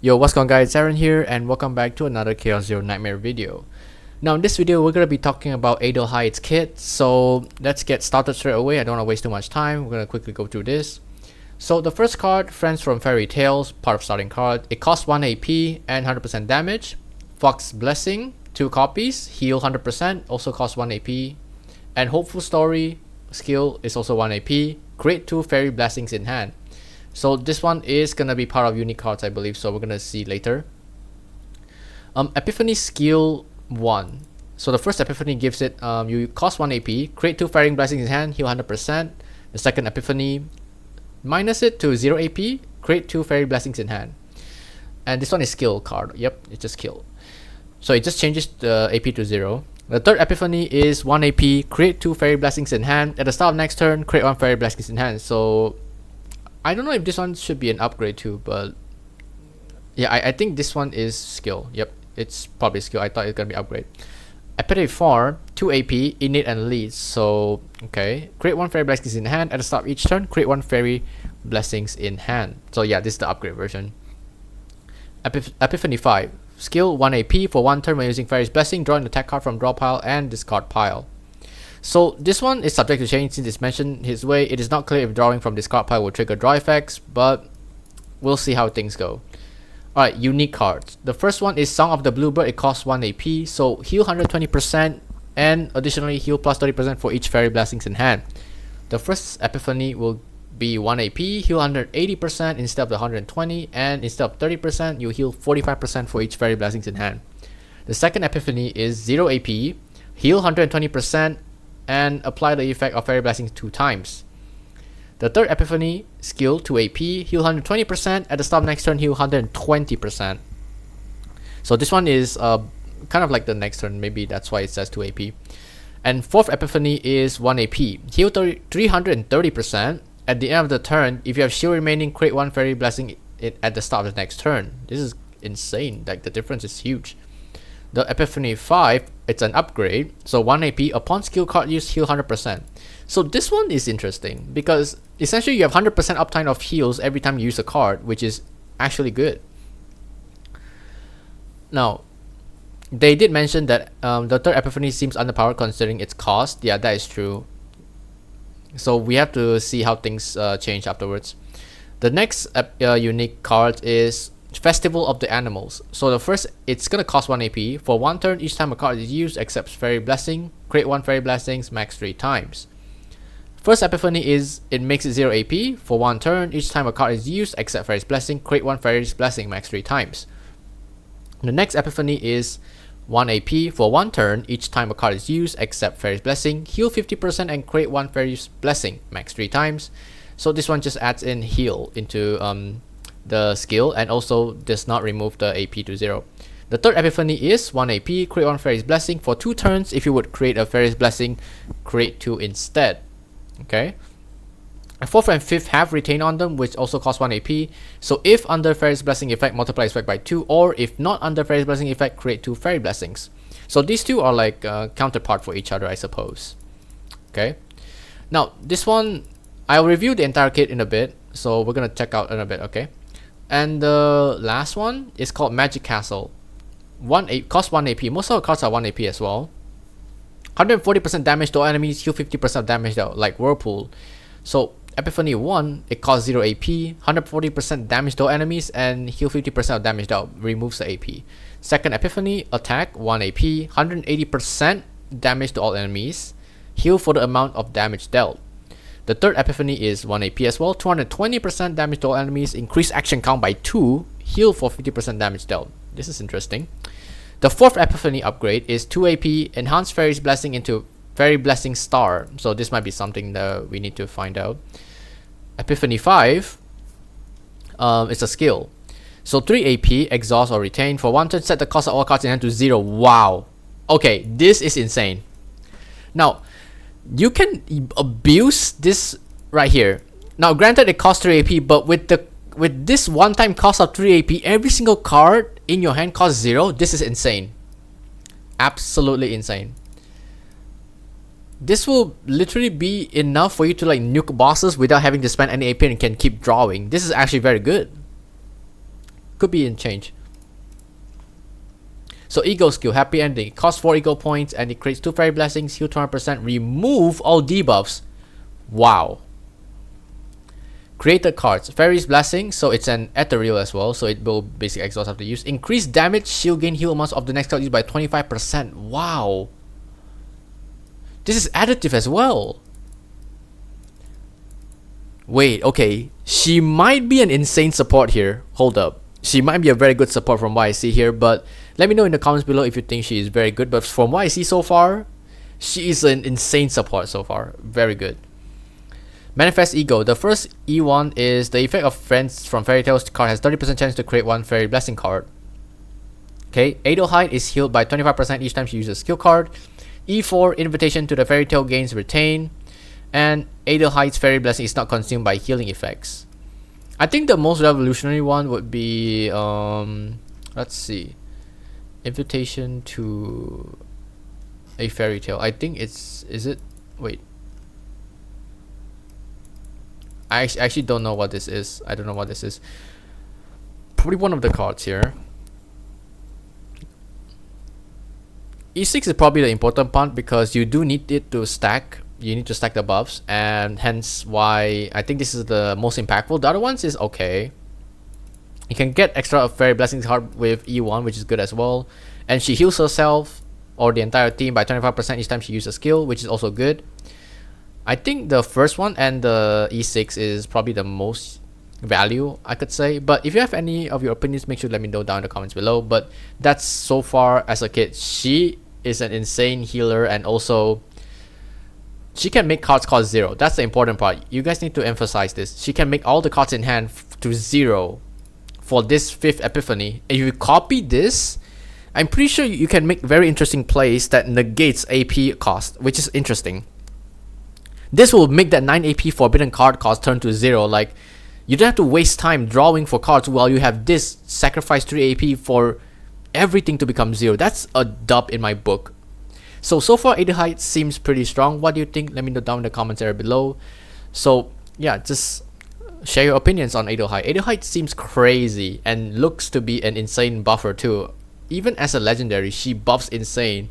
Yo, what's going on guys, Aaron here and welcome back to another Chaos Zero Nightmare video. Now in this video we're going to be talking about Adelheid's kit, so let's get started straight away. I don't want to waste too much time. We're going to quickly go through this. So the first card, Friends from Fairy Tales, part of starting card. It costs 1 AP and 100% damage. Fox Blessing, 2 copies, heal 100%, also costs 1 AP. And Hopeful Story skill is also 1 AP. Create 2 Fairy Blessings in hand. So this one is gonna be part of unique cards, I believe, so we're gonna see later. Epiphany skill 1. So the first Epiphany gives it, you cost 1 AP, create 2 Firing Blessings in hand, heal 100%. The second Epiphany, minus it to 0 AP, create 2 Fairy Blessings in hand. And this one is skill card, yep, it's just skill. So it just changes the AP to 0. The third Epiphany is 1 AP, create 2 Fairy Blessings in hand. At the start of next turn, create 1 Fairy Blessings in hand. So I don't know if this one should be an upgrade too, but yeah, I think this one is skill. Yep, it's probably skill. I thought it was gonna be upgrade. Epitaph 4, 2 AP, innate and leads. So okay, create 1 Fairy Blessings in hand. At the start of each turn, create 1 Fairy Blessings in hand. So yeah, this is the upgrade version. Epiphany 5, skill 1 AP for 1 turn when using Fairy's Blessing. Draw an attack card from draw pile and discard pile. So this one is subject to change since it's mentioned his way. It is not clear if drawing from discard pile will trigger draw effects, but we'll see how things go. Alright, unique cards. The first one is Song of the Bluebird. It costs 1 AP, so heal 120% and additionally heal plus 30% for each Fairy Blessings in hand. The first Epiphany will be 1 AP, heal 180% instead of the 120, and instead of 30%, you heal 45% for each Fairy Blessings in hand. The second Epiphany is 0 AP, heal 120%, and apply the effect of Fairy Blessings 2 times. The third Epiphany, skill 2 AP, heal 120%, at the start of next turn heal 120%. So this one is kind of like the next turn, maybe that's why it says 2 AP. And fourth Epiphany is 1 AP, heal 330%, at the end of the turn, if you have shield remaining, create 1 Fairy Blessing at the start of the next turn. This is insane, like the difference is huge. The Epiphany 5, it's an upgrade, so 1 AP, upon skill card use, heal 100%. So this one is interesting, because essentially you have 100% uptime of heals every time you use a card, which is actually good. Now, they did mention that the third Epiphany seems underpowered considering its cost. Yeah, that is true. So we have to see how things change afterwards. The next unique card is Festival of the Animals. So the first, it's gonna cost 1 AP. For 1 turn, each time a card is used, accepts Fairy Blessing. Create 1 Fairy Blessings, max 3 times. First Epiphany is, it makes it 0 AP. For 1 turn, each time a card is used, accept Fairy's Blessing. Create 1 Fairy's Blessing, max 3 times. The next Epiphany is 1 AP. For 1 turn, each time a card is used, accept Fairy's Blessing. Heal 50% and create 1 Fairy's Blessing, max 3 times. So this one just adds in heal into the skill and also does not remove the AP to 0. The third Epiphany is 1 AP, create 1 Fairy's Blessing. For 2 turns, if you would create a Fairy's Blessing, create 2 instead. Okay. And 4th and 5th have Retain on them, which also cost 1 AP. So if under Fairy's Blessing effect, multiply its effect by 2, or if not under Fairy's Blessing effect, create 2 Fairy Blessings. So these two are like counterpart for each other, I suppose. Okay. Now this one, I'll review the entire kit in a bit, so we're gonna check out in a bit. Okay. And the last one is called Magic Castle. Cost 1 AP. Most of the cards are 1 AP as well. 140% damage to all enemies, heal 50% of damage though, like Whirlpool. So Epiphany 1, it costs 0 AP, 140% damage to all enemies, and heal 50% of damage though, removes the AP. Second Epiphany, attack 1 AP, 180% damage to all enemies, heal for the amount of damage dealt. The third Epiphany is 1 AP as well, 220% damage to all enemies, increase action count by 2, heal for 50% damage dealt. This is interesting. The fourth Epiphany upgrade is 2 AP, enhance Fairy's Blessing into Fairy Blessing Star. So this might be something that we need to find out. Epiphany 5 is a skill. So 3 AP, exhaust or retain. For 1 turn, set the cost of all cards in hand to 0. Wow. Okay, this is insane. Now, you can abuse this right here. Now granted it costs 3 AP, but with this one-time cost of 3 AP, every single card in your hand costs 0. This is insane. Absolutely insane. This will literally be enough for you to like nuke bosses without having to spend any AP and can keep drawing. This is actually very good. Could be in change. So ego skill, happy ending. Cost 4 ego points and it creates 2 fairy blessings, heal 200%, remove all debuffs. Wow. Created cards. Fairy's blessing, so it's an ethereal as well, so it will basically exhaust after use. Increase damage, shield gain, heal amounts of the next card used by 25%. Wow. This is additive as well. Wait, okay. She might be an insane support here. Hold up. She might be a very good support from what I see here, but let me know in the comments below if you think she is very good. But from what I see so far, she is an insane support so far. Very good. Manifest Ego. The first E1 is the effect of Friends from Fairy Tales card has 30% chance to create 1 Fairy Blessing card. Okay, Adelheid is healed by 25% each time she uses a skill card. E4, Invitation to the Fairy Tale gains retain. And Adelheid's Fairy Blessing is not consumed by healing effects. I think the most revolutionary one would be, let's see. Invitation to a Fairy Tale. I think it's, is it? Wait. I actually don't know what this is. I don't know what this is. Probably one of the cards here. E6 is probably the important part because you do need it to stack. You need to stack the buffs, and hence why I think this is the most impactful. The other ones is okay. You can get extra Fairy Blessings card with E1, which is good as well. And she heals herself or the entire team by 25% each time she uses a skill, which is also good. I think the first one and the E6 is probably the most value, I could say. But if you have any of your opinions, make sure to let me know down in the comments below. But that's so far as a kid. She is an insane healer, and also she can make cards cost 0. That's the important part. You guys need to emphasize this. She can make all the cards in hand to 0 for this 5th Epiphany. If you copy this, I'm pretty sure you can make very interesting plays that negates AP cost, which is interesting. This will make that 9 AP forbidden card cost turn to 0. Like, you don't have to waste time drawing for cards while you have this sacrifice 3 AP for everything to become 0. That's a dub in my book. So far Adelheid seems pretty strong. What do you think? Let me know down in the comments area below. So yeah, just share your opinions on Adelheid. Adelheid seems crazy and looks to be an insane buffer too. Even as a legendary, she buffs insane.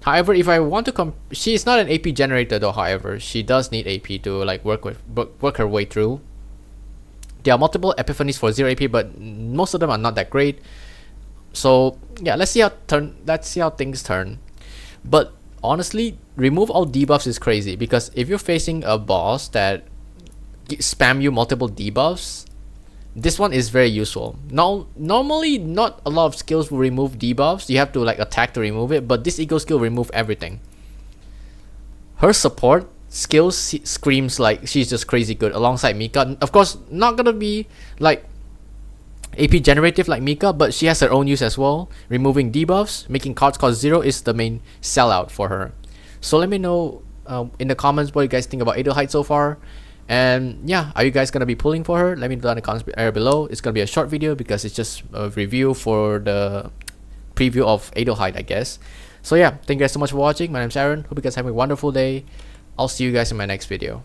However, if I want to she is not an AP generator though. However, she does need AP to like work her way through. There are multiple epiphanies for 0 AP, but most of them are not that great. So yeah, let's see how things turn. But honestly, remove all debuffs is crazy, because if you're facing a boss that spam you multiple debuffs, this one is very useful. Now, normally not a lot of skills will remove debuffs. You have to like attack to remove it, but this ego skill will remove everything. Her support skills screams like she's just crazy good alongside Mika. Of course, not gonna be like AP generative like Mika, but she has her own use as well. Removing debuffs, making cards cost 0 is the main sellout for her. So let me know in the comments what you guys think about Adelheid so far. And yeah, are you guys gonna be pulling for her? Let me know in the comments area below. It's gonna be a short video because it's just a review for the preview of Adelheid, I guess. So yeah, thank you guys so much for watching. My name's Aaron. Hope you guys have a wonderful day. I'll see you guys in my next video.